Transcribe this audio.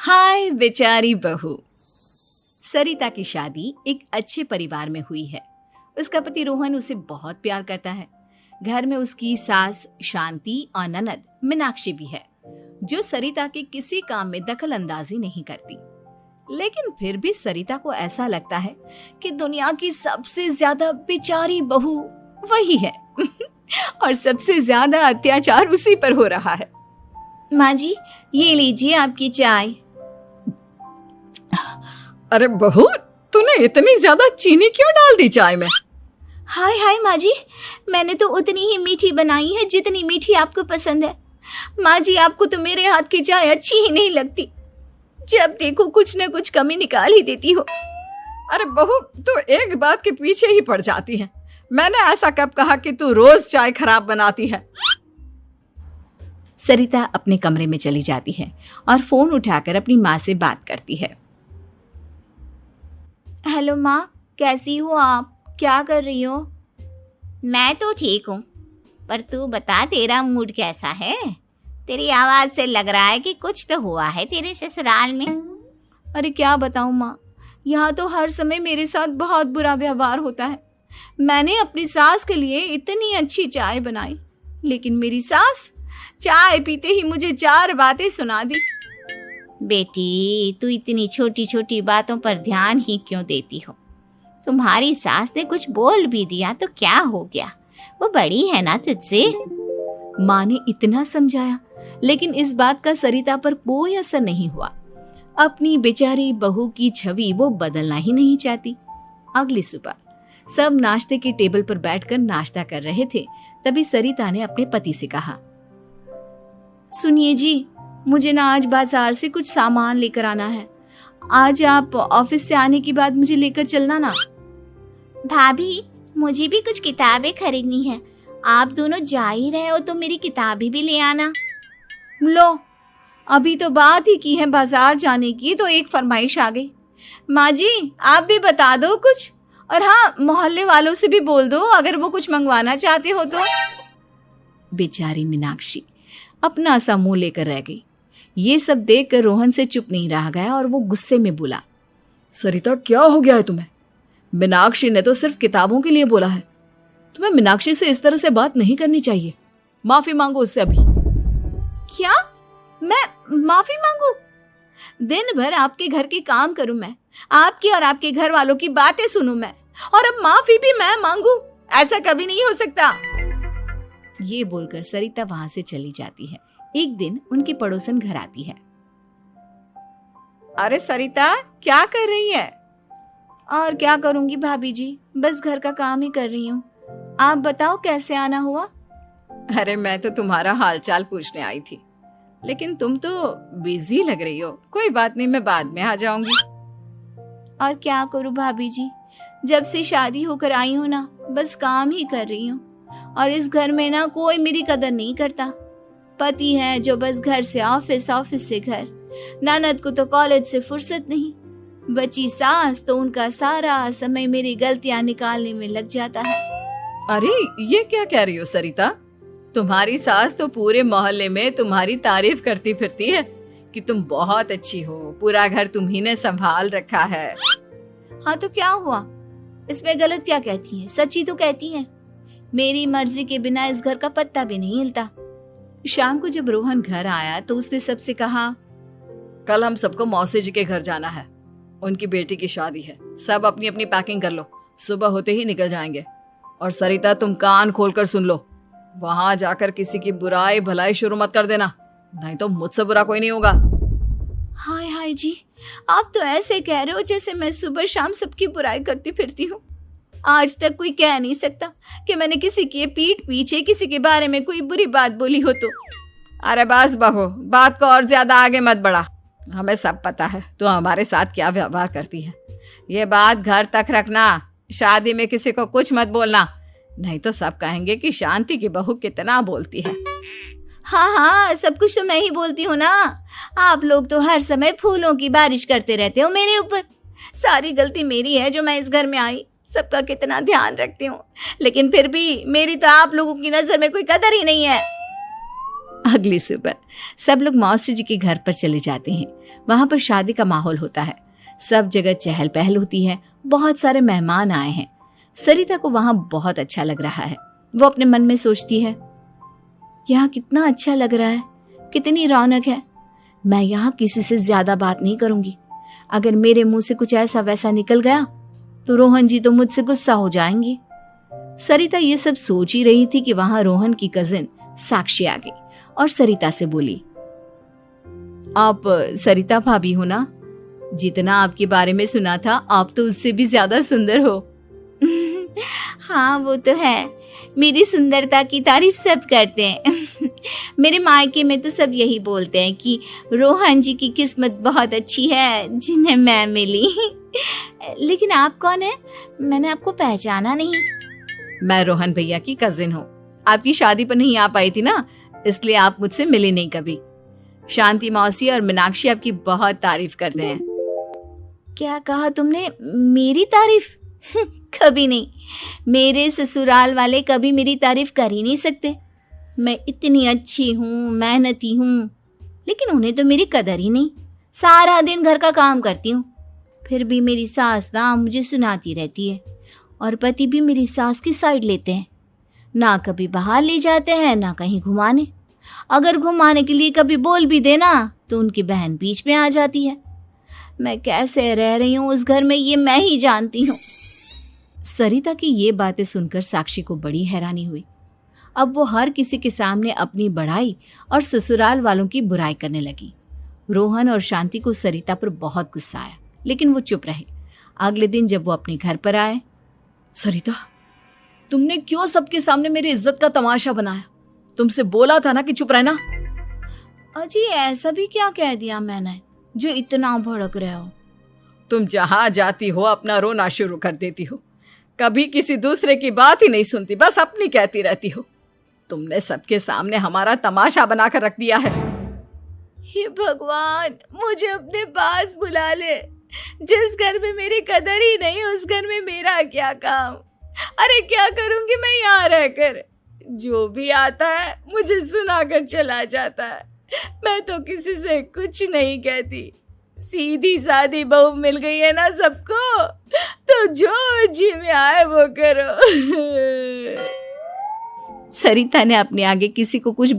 हाय बेचारी बहू। सरिता की शादी एक अच्छे परिवार में हुई है। उसका पति रोहन उसे बहुत प्यार करता है। घर में उसकी सास शांति और ननद मीनाक्षी भी है, जो सरिता के किसी काम में दखल अंदाजी नहीं करती। लेकिन फिर भी सरिता को ऐसा लगता है कि दुनिया की सबसे ज्यादा बेचारी बहू वही है और सबसे ज्यादा अत्याचार उसी पर हो रहा है। माँ जी, ये लीजिए आपकी चाय। अरे बहू, तूने इतनी ज्यादा चीनी क्यों डाल दी चाय में? हाय हाय माँ जी, मैंने तो उतनी ही मीठी बनाई है जितनी मीठी आपको पसंद है। माँ जी, आपको तो मेरे हाथ की चाय अच्छी ही नहीं लगती। जब देखो कुछ न कुछ कमी निकाल ही देती हो। अरे बहू, तू एक बात के पीछे ही पड़ जाती है। मैंने ऐसा कब कहा कि तू रोज चाय खराब बनाती है? सरिता अपने कमरे में चली जाती है और फोन उठाकर अपनी माँ से बात करती है। हेलो माँ, कैसी हो आप? क्या कर रही हो? मैं तो ठीक हूँ, पर तू बता, तेरा मूड कैसा है? तेरी आवाज से लग रहा है कि कुछ तो हुआ है तेरे ससुराल में। अरे क्या बताऊँ माँ, यहाँ तो हर समय मेरे साथ बहुत बुरा व्यवहार होता है। मैंने अपनी सास के लिए इतनी अच्छी चाय बनाई, लेकिन मेरी सास चाय पीते ही मुझे 4 बातें सुना दी। बेटी, तू इतनी छोटी छोटी बातों पर ध्यान ही क्यों देती हो? तुम्हारी सास ने कुछ बोल भी दिया तो क्या हो गया, वो बड़ी है ना तुझसे। माँ ने इतना समझाया, लेकिन इस बात का सरिता पर कोई असर नहीं हुआ। अपनी बेचारी बहू की छवि वो बदलना ही नहीं चाहती। अगली सुबह सब नाश्ते के टेबल पर बैठकर नाश्ता कर रहे थे, तभी सरिता ने अपने पति से कहा, सुनिए जी, मुझे ना आज बाजार से कुछ सामान लेकर आना है। आज आप ऑफिस से आने के बाद मुझे लेकर चलना ना। भाभी, मुझे भी कुछ किताबें खरीदनी है। आप दोनों जा ही रहे हो तो मेरी किताबें भी ले आना। लो, अभी तो बात ही की है बाजार जाने की, तो एक फरमाइश आ गई। माँ जी, आप भी बता दो कुछ, और हाँ, मोहल्ले वालों से भी बोल दो अगर वो कुछ मंगवाना चाहते हो तो। बेचारी मीनाक्षी अपना सा मुंह लेकर रह गई। ये सब देखकर रोहन से चुप नहीं रह गया और वो गुस्से में बोला, सरिता, क्या हो गया है तुम्हें? मीनाक्षी ने तो सिर्फ किताबों के लिए बोला है। तुम्हें मीनाक्षी से इस तरह से बात नहीं करनी चाहिए। माफी मांगो उससे अभी। क्या? मैं माफी मांगू? दिन भर आपके घर के काम करूं मैं, आपकी और आपके घर वालों की बातें सुनूं मैं, और अब माफी भी मैं मांगू? ऐसा कभी नहीं हो सकता। ये बोलकर सरिता वहां से चली जाती है। एक दिन उनकी पड़ोसन घर आती है। अरे सरिता, क्या कर रही है? और क्या करूंगी भाभी जी, बस घर का काम ही कर रही हूँ। आप बताओ कैसे आना हुआ? अरे मैं तो तुम्हारा हालचाल पूछने आई थी, लेकिन तुम तो बिजी लग रही हो। कोई बात नहीं, मैं बाद में आ जाऊंगी। और क्या करूं भाभी जी, जब से शादी होकर आई हूँ ना, बस काम ही कर रही हूँ। और इस घर में ना कोई मेरी कदर नहीं करता। पति है जो बस घर से ऑफिस, ऑफिस से घर। ननद को तो कॉलेज से फुर्सत नहीं। बची सास तो उनका सारा समय मेरी गलतियां निकालने में लग जाता है। अरे ये क्या कह रही हो सरिता? तुम्हारी सास तो पूरे मोहल्ले में तुम्हारी तारीफ करती फिरती है कि तुम बहुत अच्छी हो, पूरा घर तुम्ही ने संभाल रखा है। हाँ तो क्या हुआ, इसमें गलत क्या कहती है? सच्ची तो कहती है। मेरी मर्जी के बिना इस घर का पत्ता भी नहीं हिलता। शाम को जब रोहन घर आया तो उसने सबसे कहा, कल हम सबको मौसी जी के घर जाना है, उनकी बेटी की शादी है। सब अपनी अपनी पैकिंग कर लो, सुबह होते ही निकल जाएंगे। और सरिता, तुम कान खोलकर सुन लो, वहां जाकर किसी की बुराई भलाई शुरू मत कर देना, नहीं तो मुझसे बुरा कोई नहीं होगा। हाय हाय जी, आप तो ऐसे कह रहे हो जैसे मैं सुबह शाम सबकी बुराई करती फिरती हूँ। आज तक कोई कह नहीं सकता कि मैंने किसी के पीठ पीछे किसी के बारे में कोई बुरी बात बोली हो तो। अरे बस बहू, बात को और ज्यादा आगे मत बढ़ा। हमें सब पता है तू हमारे साथ क्या व्यवहार करती है। ये बात घर तक रखना, शादी में किसी को कुछ मत बोलना, नहीं तो सब कहेंगे कि शांति की बहू कितना बोलती है। हाँ हाँ, सब कुछ तो मैं ही बोलती हूँ ना। आप लोग तो हर समय फूलों की बारिश करते रहते हो मेरे ऊपर। सारी गलती मेरी है जो मैं इस घर में आई। सबका कितना ध्यान रखती हूँ, लेकिन फिर भी मेरी तो आप लोगों की नजर में कोई कदर ही नहीं है। अगली सुबह सब लोग मौसी जी के घर पर चले जाते हैं। वहां पर शादी का माहौल होता है, सब जगह चहल पहल होती है, बहुत सारे मेहमान आए हैं। सरिता को वहां बहुत अच्छा लग रहा है। वो अपने मन में सोचती है, यहाँ कितना अच्छा लग रहा है, कितनी रौनक है। मैं यहाँ किसी से ज्यादा बात नहीं करूंगी। अगर मेरे मुंह से कुछ ऐसा वैसा निकल गया तो रोहन जी तो मुझसे गुस्सा हो जाएंगी। सरिता ये सब सोच ही रही थी कि वहां रोहन की कजिन साक्षी आ गई और सरिता से बोली, आप सरिता भाभी हो ना? जितना आपके बारे में सुना था आप तो उससे भी ज्यादा सुंदर हो। हाँ वो तो है, मेरी सुंदरता की तारीफ सब करते हैं। मेरे मायके में तो सब यही बोलते हैं कि रोहन जी की किस्मत बहुत अच्छी है जिन्हें मैं मिली। लेकिन आप कौन है? मैंने आपको पहचाना नहीं। मैं रोहन भैया की कजिन हूँ। आपकी शादी पर नहीं आ पाई थी ना, इसलिए आप मुझसे मिली नहीं कभी। शांति मौसी और मीनाक्षी आपकी बहुत तारीफ करते हैं। क्या कहा तुमने? मेरी तारीफ? कभी नहीं। मेरे ससुराल वाले कभी मेरी तारीफ कर ही नहीं सकते। मैं इतनी अच्छी हूँ, मेहनती हूँ, लेकिन उन्हें तो मेरी कदर ही नहीं। सारा दिन घर का काम करती हूँ, फिर भी मेरी सास ना मुझे सुनाती रहती है और पति भी मेरी सास की साइड लेते हैं। ना कभी बाहर ले जाते हैं ना कहीं घुमाने। अगर घुमाने के लिए कभी बोल भी देना तो उनकी बहन बीच में आ जाती है। मैं कैसे रह रही हूँ उस घर में ये मैं ही जानती हूँ। सरिता की ये बातें सुनकर साक्षी को बड़ी हैरानी हुई। अब वो हर किसी के सामने अपनी बढ़ाई और ससुराल वालों की बुराई करने लगी। रोहन और शांति को सरिता पर बहुत गुस्सा आया, लेकिन वो चुप रहे। अगले दिन जब वो अपने घर पर आए, सरिता, तुमने क्यों सबके सामने मेरी इज्जत का तमाशा बनाया? तुमसे बोला था ना कि चुप रहना। अजी ऐसा भी क्या कह दिया मैंने जो इतना भड़क रहे हो? तुम जहां जाती हो अपना रोना शुरू कर देती हो, कभी किसी दूसरे की बात ही नहीं सुनती, बस अपनी कहती रहती हो। तुमने सबके सामने हमारा तमाशा बनाकर रख दिया है। हे भगवान, मुझे अपने पास बुला ले। जिस घर में मेरी कदर ही नहीं उस घर में मेरा क्या काम? अरे क्या करूंगी मैं यहाँ रहकर? जो भी आता है मुझे सुनाकर चला जाता है। मैं तो किसी से कुछ नहीं कहती। सीधी सादी बहू मिल गई है ना सबको, तो जो जी में आए वो करो। सरिता ने अपने आगे किसी को कुछ